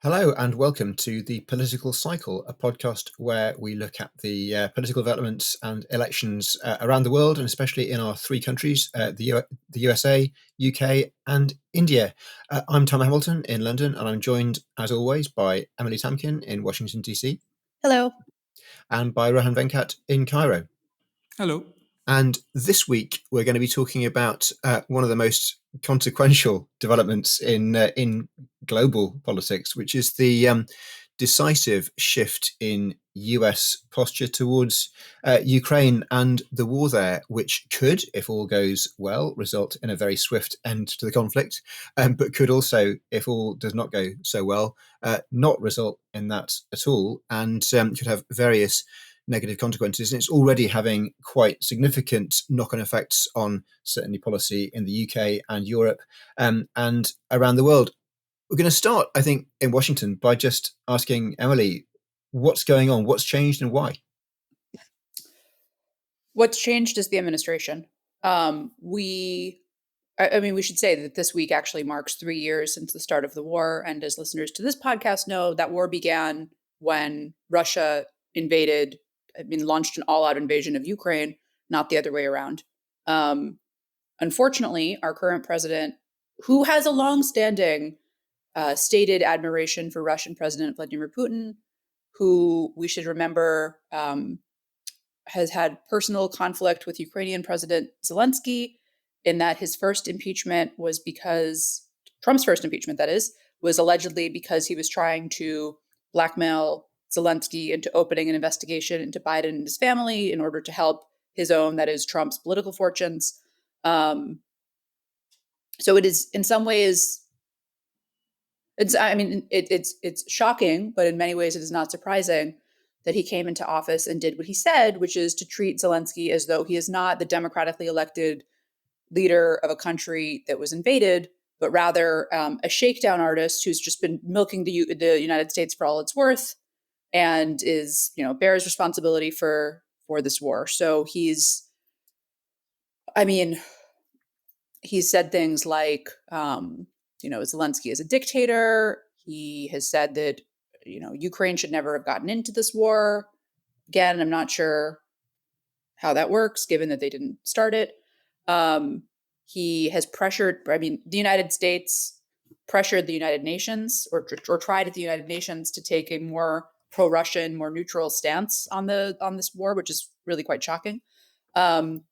Hello and welcome to The Political Cycle, a podcast where we look at the political developments and elections around the world, and especially in our three countries, the USA, UK and India. I'm Tom Hamilton in London, and I'm joined, as always, by Emily Tamkin in Washington, DC. Hello. And by Rohan Venkat in Cairo. Hello. And this week, we're going to be talking about one of the most consequential developments in global politics, which is the decisive shift in US posture towards Ukraine and the war there, which could, if all goes well, result in a very swift end to the conflict, but could also, if all does not go so well, not result in that at all, and could have various negative consequences. And it's already having quite significant knock-on effects on certainly policy in the UK and Europe and around the world. We're going to start, I think, in Washington by just asking Emily, what's going on? What's changed and why? What's changed is the administration. We should say that this week actually marks 3 years since the start of the war. And as listeners to this podcast know, that war began when Russia launched an all-out invasion of Ukraine, not the other way around. Unfortunately, our current president, who has a long-standing stated admiration for Russian President Vladimir Putin, who we should remember has had personal conflict with Ukrainian President Zelenskyy, in that his first impeachment was because, Trump's first impeachment, that is, was allegedly because he was trying to blackmail Zelenskyy into opening an investigation into Biden and his family in order to help his own, that is, Trump's political fortunes. So it is, in some ways, it's shocking, but in many ways it is not surprising that he came into office and did what he said, which is to treat Zelenskyy as though he is not the democratically elected leader of a country that was invaded, but rather a shakedown artist who's just been milking the United States for all it's worth, and is, bears responsibility for this war. So he's said things like, Zelenskyy is a dictator. He has said that, Ukraine should never have gotten into this war. Again, I'm not sure how that works, given that they didn't start it. He has the United States pressured the United Nations or tried at the United Nations to take a more pro-Russian, more neutral stance on this war, which is really quite shocking. And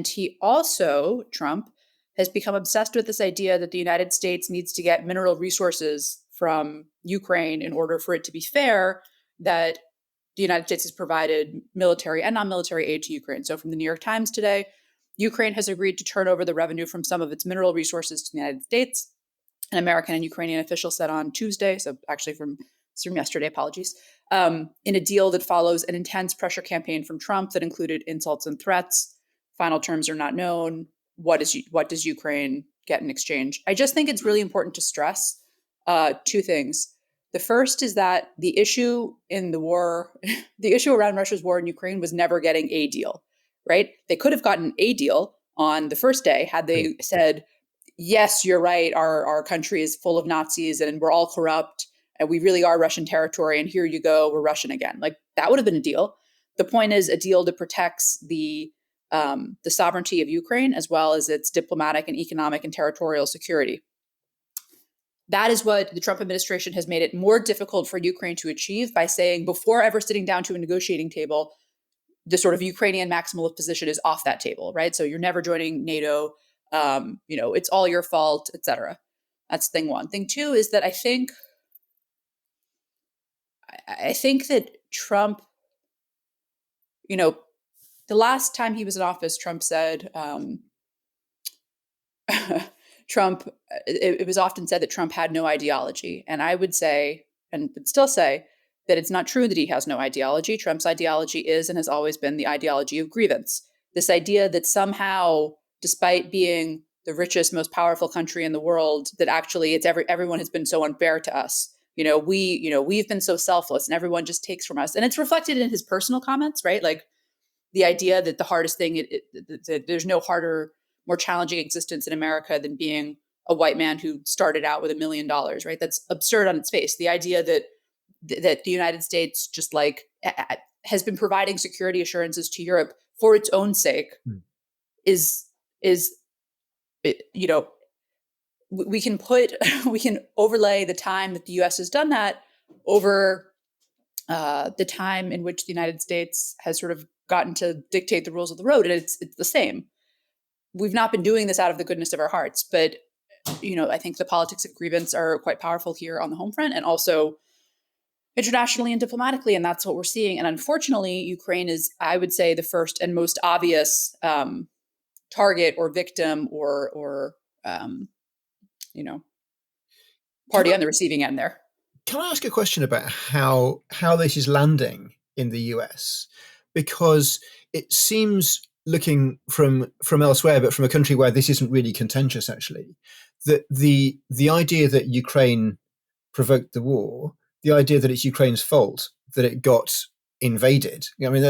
he also, Trump, has become obsessed with this idea that the United States needs to get mineral resources from Ukraine in order for it to be fair that the United States has provided military and non-military aid to Ukraine. So from the New York Times today, Ukraine has agreed to turn over the revenue from some of its mineral resources to the United States. An American and Ukrainian official said on Tuesday, so actually from yesterday, apologies, in a deal that follows an intense pressure campaign from Trump that included insults and threats. Final terms are not known. What does Ukraine get in exchange? I just think it's really important to stress two things. The first is that the issue in the war, the issue around Russia's war in Ukraine was never getting a deal, right? They could have gotten a deal on the first day had they said, yes, you're right, our country is full of Nazis and we're all corrupt and we really are Russian territory and here you go, we're Russian again. Like, that would have been a deal. The point is a deal that protects the sovereignty of Ukraine as well as its diplomatic and economic and territorial security. That is what the Trump administration has made it more difficult for Ukraine to achieve by saying, before ever sitting down to a negotiating table, the sort of Ukrainian maximalist position is off that table, right? So you're never joining NATO, it's all your fault, etc. That's thing one. Thing two is that I think that Trump, the last time he was in office, Trump said, it was often said that Trump had no ideology. And I would say, and would still say, that it's not true that he has no ideology. Trump's ideology is and has always been the ideology of grievance. This idea that somehow, despite being the richest, most powerful country in the world, that actually everyone has been so unfair to us. We've been so selfless and everyone just takes from us. And it's reflected in his personal comments, right? Like the idea that the hardest thing, that there's no harder, more challenging existence in America than being a white man who started out with $1 million, right? That's absurd on its face. The idea that the United States just like has been providing security assurances to Europe for its own sake is you know, we can overlay the time that the U.S. has done that over the time in which the United States has sort of gotten to dictate the rules of the road, and it's the same. We've not been doing this out of the goodness of our hearts, but I think the politics of grievance are quite powerful here on the home front and also internationally and diplomatically, and that's what we're seeing. And unfortunately, Ukraine is, I would say, the first and most obvious target or victim or party on the receiving end there. Can I ask a question about how this is landing in the US? Because it seems, looking from elsewhere, but from a country where this isn't really contentious, actually, that the idea that Ukraine provoked the war, the idea that it's Ukraine's fault that it got invaded. I mean,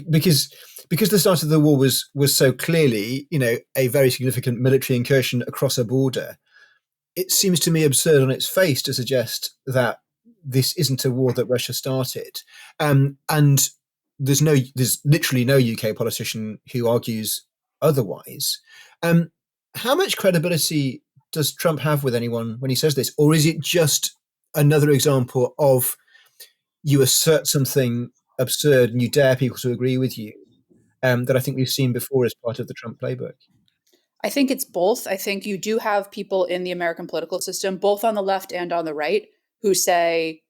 because the start of the war was so clearly, a very significant military incursion across a border. It seems to me absurd on its face to suggest that this isn't a war that Russia started. And there's literally no UK politician who argues otherwise. How much credibility does Trump have with anyone when he says this? Or is it just another example of you assert something absurd and you dare people to agree with you, that I think we've seen before as part of the Trump playbook? I think it's both. I think you do have people in the American political system, both on the left and on the right, who say,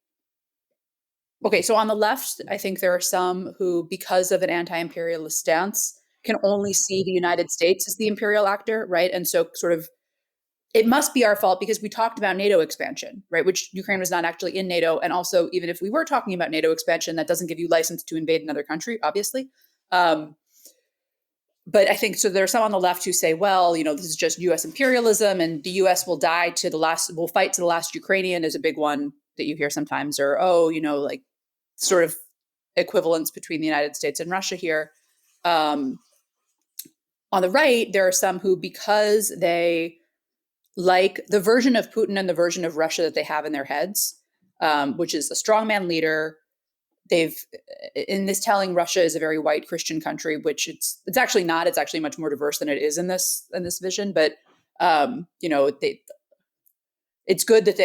okay, so on the left, I think there are some who, because of an anti-imperialist stance, can only see the United States as the imperial actor, right? And so sort of, it must be our fault because we talked about NATO expansion, right? Which Ukraine was not actually in NATO. And also, even if we were talking about NATO expansion, that doesn't give you license to invade another country, obviously. But I think so. There are some on the left who say, well, this is just U.S. imperialism, and the U.S. will fight to the last Ukrainian is a big one that you hear sometimes, or like sort of equivalence between the United States and Russia here. On the right, there are some who, because they like the version of Putin and the version of Russia that they have in their heads, which is a strongman leader. They've, in this telling, Russia is a very white Christian country, which it's actually not. It's actually much more diverse than it is in this vision. But it's good that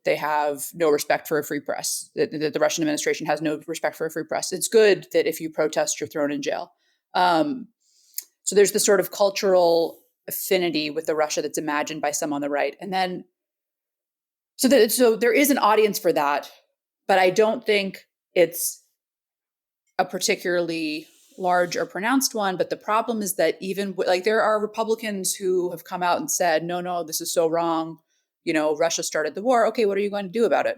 they have no respect for a free press. That the Russian administration has no respect for a free press. It's good that if you protest, you're thrown in jail. So there's this sort of cultural affinity with the Russia that's imagined by some on the right, and then so there is an audience for that. But I don't think it's a particularly large or pronounced one. But the problem is that even there are Republicans who have come out and said, no, this is so wrong. Russia started the war. Okay, what are you going to do about it?